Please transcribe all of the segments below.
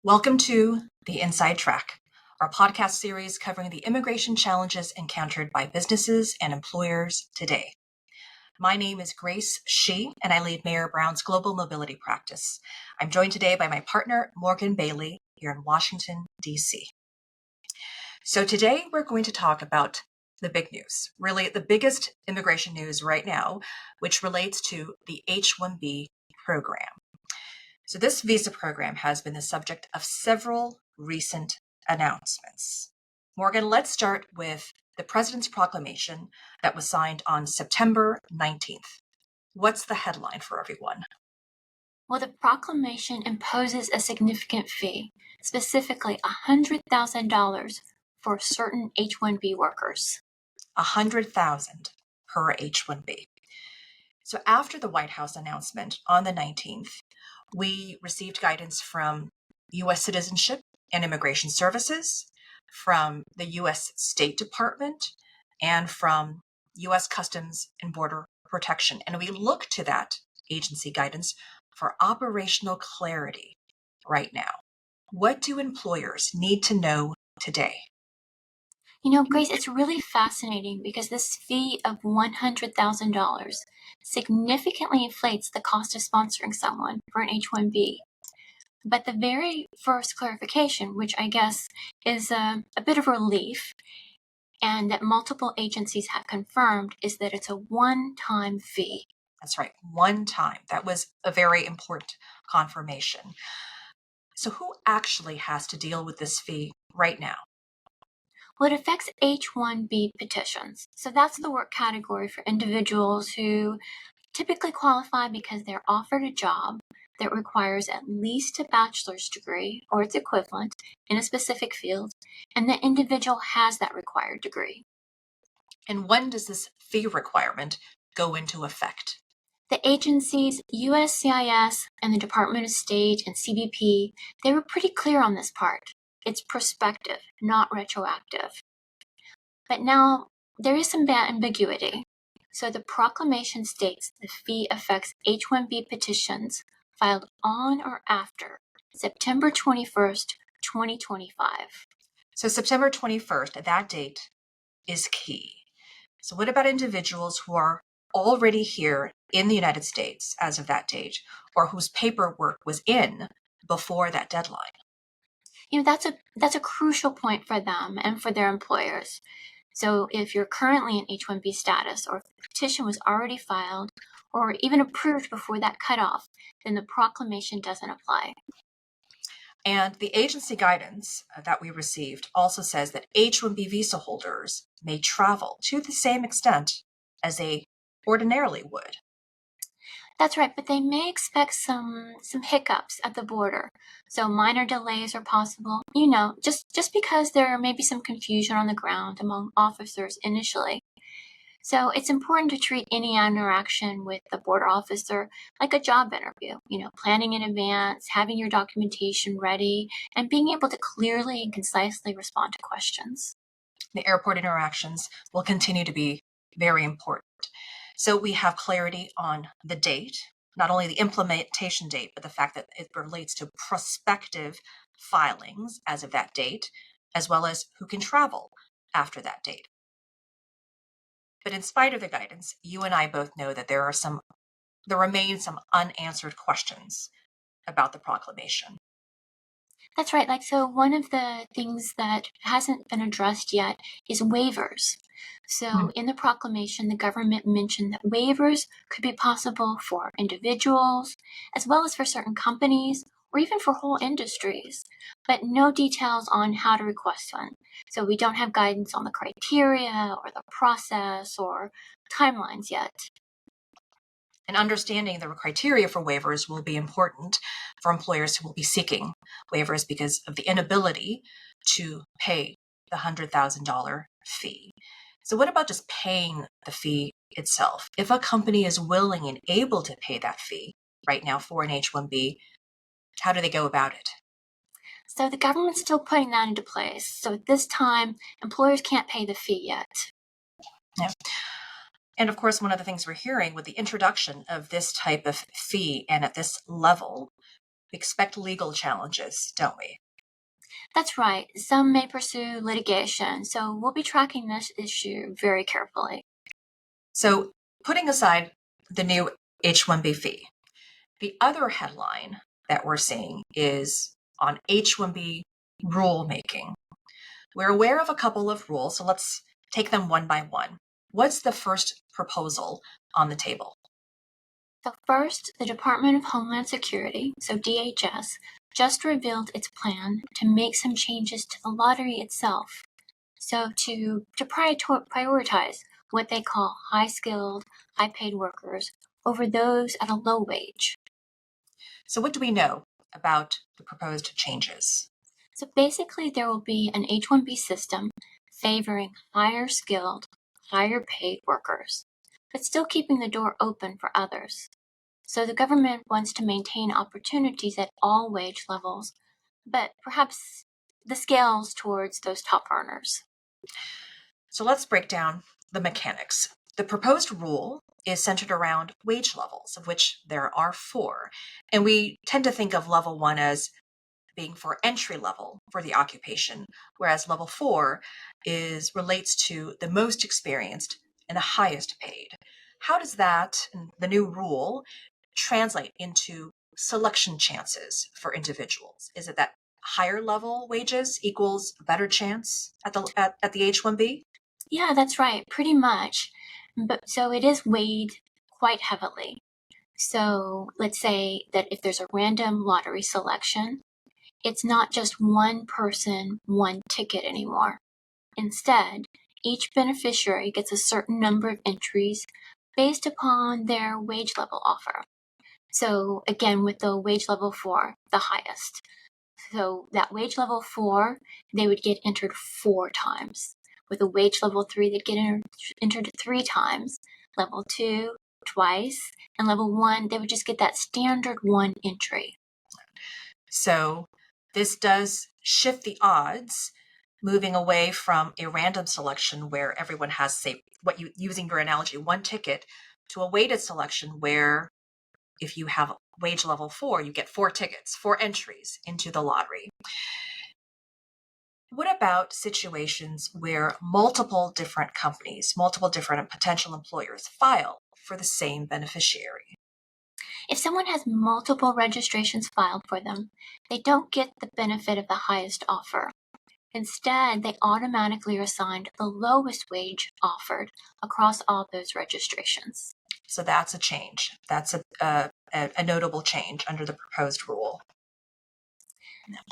Welcome to The Inside Track, our podcast series covering the immigration challenges encountered by businesses and employers today. My name is Grace Shie, and I lead Mayor Brown's global mobility practice. I'm joined today by my partner, Morgan Bailey, here in Washington, D.C. So today we're going to talk about the big news, really the biggest immigration news right now, which relates to the H-1B program. So this visa program has been the subject of several recent announcements. Morgan, let's start with the President's proclamation that was signed on September 19th. What's the headline for everyone? Well, the proclamation imposes a significant fee, specifically $100,000 for certain H-1B workers. $100,000 per H-1B. So after the White House announcement on the 19th, we received guidance from U.S. Citizenship and Immigration Services, from the U.S. State Department, and from U.S. Customs and Border Protection. And we look to that agency guidance for operational clarity right now. What do employers need to know today? You know, Grace, it's really fascinating because this fee of $100,000 significantly inflates the cost of sponsoring someone for an H-1B. But the very first clarification, which I guess is a bit of relief, and that multiple agencies have confirmed, is that it's a one-time fee. That's right, one time. That was a very important confirmation. So who actually has to deal with this fee right now? Well, it affects H-1B petitions. So that's the work category for individuals who typically qualify because they're offered a job that requires at least a bachelor's degree or its equivalent in a specific field, and the individual has that required degree. And when does this fee requirement go into effect? The agencies, USCIS and the Department of State and CBP, they were pretty clear on this part. It's prospective, not retroactive. But now there is some ambiguity. So the proclamation states the fee affects H-1B petitions filed on or after September 21st, 2025. So September 21st, that date is key. So what about individuals who are already here in the United States as of that date, or whose paperwork was in before that deadline? You know, that's a crucial point for them and for their employers. So if you're currently in H-1B status, or if the petition was already filed or even approved before that cutoff, then the proclamation doesn't apply. And the agency guidance that we received also says that H-1B visa holders may travel to the same extent as they ordinarily would. That's right, but they may expect some hiccups at the border. So minor delays are possible, you know, just because there may be some confusion on the ground among officers initially. So it's important to treat any interaction with the border officer like a job interview, you know, planning in advance, having your documentation ready, and being able to clearly and concisely respond to questions. The airport interactions will continue to be very important. So we have clarity on the date, not only the implementation date, but the fact that it relates to prospective filings as of that date, as well as who can travel after that date. But in spite of the guidance, you and I both know that there remain some unanswered questions about the proclamation. That's right. So one of the things that hasn't been addressed yet is waivers. So in the proclamation, the government mentioned that waivers could be possible for individuals, as well as for certain companies, or even for whole industries, but no details on how to request one. So we don't have guidance on the criteria or the process or timelines yet. And understanding the criteria for waivers will be important for employers who will be seeking waivers because of the inability to pay the $100,000 fee. So what about just paying the fee itself? If a company is willing and able to pay that fee right now for an H-1B, how do they go about it? So the government's still putting that into place. So at this time, employers can't pay the fee yet. Yeah. And of course, one of the things we're hearing with the introduction of this type of fee and at this level, we expect legal challenges, don't we? That's right. Some may pursue litigation, so we'll be tracking this issue very carefully. So, putting aside the new H-1B fee, the other headline that we're seeing is on H-1B rulemaking. We're aware of a couple of rules, so let's take them one by one. What's the first proposal on the table? So first, the Department of Homeland Security, so DHS, just revealed its plan to make some changes to the lottery itself. So to prioritize what they call high-skilled, high-paid workers over those at a low wage. So what do we know about the proposed changes? So basically, there will be an H-1B system favoring higher-skilled, higher-paid workers, but still keeping the door open for others. So the government wants to maintain opportunities at all wage levels, but perhaps the scales towards those top earners. So let's break down the mechanics. The proposed rule is centered around wage levels, of which there are 4. And we tend to think of level 1 as being for entry level for the occupation, whereas level 4 relates to the most experienced and the highest paid. How does that, the new rule, translate into selection chances for individuals? Is it that higher level wages equals a better chance at the H-1B? Yeah, that's right, pretty much. But so it is weighed quite heavily. So let's say that if there's a random lottery selection, it's not just one person, one ticket anymore. Instead, each beneficiary gets a certain number of entries based upon their wage level offer. So again, with the wage level 4, the highest. So that wage level 4, they would get entered 4 times. With a wage level 3, they'd get entered 3 times. Level 2, twice. And level 1, they would just get that standard 1 entry. So this does shift the odds, moving away from a random selection where everyone has, say, using your analogy, 1 ticket, to a weighted selection where if you have wage level 4, you get 4 tickets, 4 entries into the lottery. What about situations where multiple different companies, multiple different potential employers file for the same beneficiary? If someone has multiple registrations filed for them, they don't get the benefit of the highest offer. Instead, they automatically are assigned the lowest wage offered across all those registrations. So that's a change. That's a notable change under the proposed rule.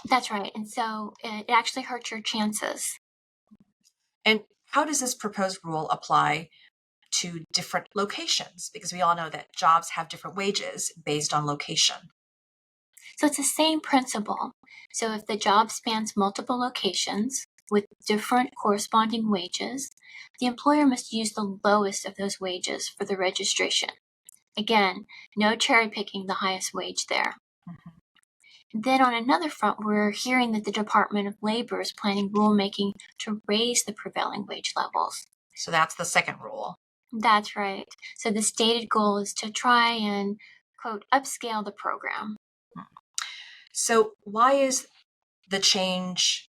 That's right. And so it actually hurts your chances. And how does this proposed rule apply to different locations? Because we all know that jobs have different wages based on location. So it's the same principle. So if the job spans multiple locations with different corresponding wages, the employer must use the lowest of those wages for the registration. Again, no cherry picking the highest wage there. Mhm. Then on another front, we're hearing that the Department of Labor is planning rulemaking to raise the prevailing wage levels. So that's the second rule. That's right. So the stated goal is to try and, quote, upscale the program. So why is the change,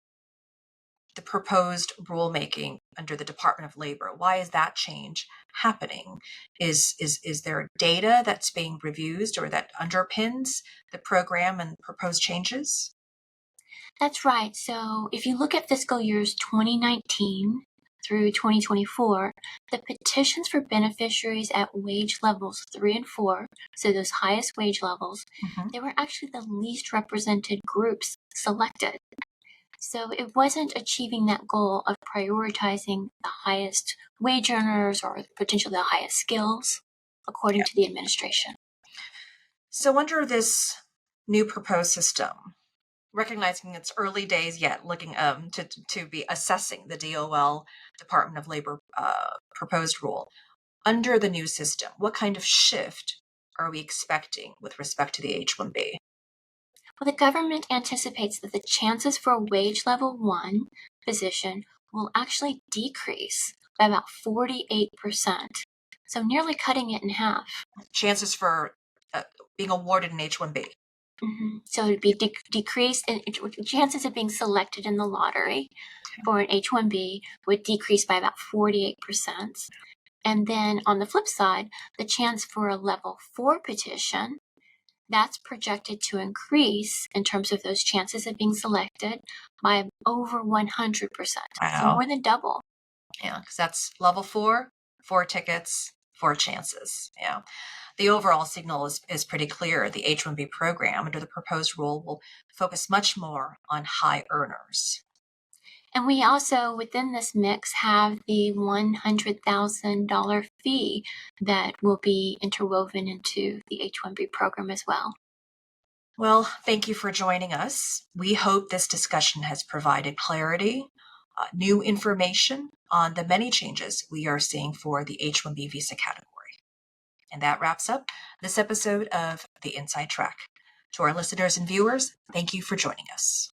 the proposed rulemaking under the Department of Labor, why is that change happening? Is there data that's being reviewed or that underpins the program and proposed changes? That's right. So if you look at fiscal years 2019 through 2024, the petitions for beneficiaries at wage levels 3 and 4, so those highest wage levels, they were actually the least represented groups selected. So it wasn't achieving that goal of prioritizing the highest wage earners or potentially the highest skills, according to the administration. So under this new proposed system, recognizing its early days yet, looking to be assessing the DOL, Department of Labor proposed rule, under the new system, what kind of shift are we expecting with respect to the H-1B? Well, the government anticipates that the chances for a wage level 1 position will actually decrease by about 48%, so nearly cutting it in half. Chances for being awarded an H-1B. So it would be decreased, and chances of being selected in the lottery for an H-1B would decrease by about 48%. And then on the flip side, the chance for a level 4 petition, that's projected to increase in terms of those chances of being selected by over 100%. So Wow. more than double. Yeah, because that's level 4, 4 tickets, 4 chances. Yeah. The overall signal is pretty clear. The H-1B program under the proposed rule will focus much more on high earners. And we also, within this mix, have the $100,000 fee that will be interwoven into the H-1B program as well. Well, thank you for joining us. We hope this discussion has provided clarity, new information on the many changes we are seeing for the H-1B visa category. And that wraps up this episode of The Inside Track. To our listeners and viewers, thank you for joining us.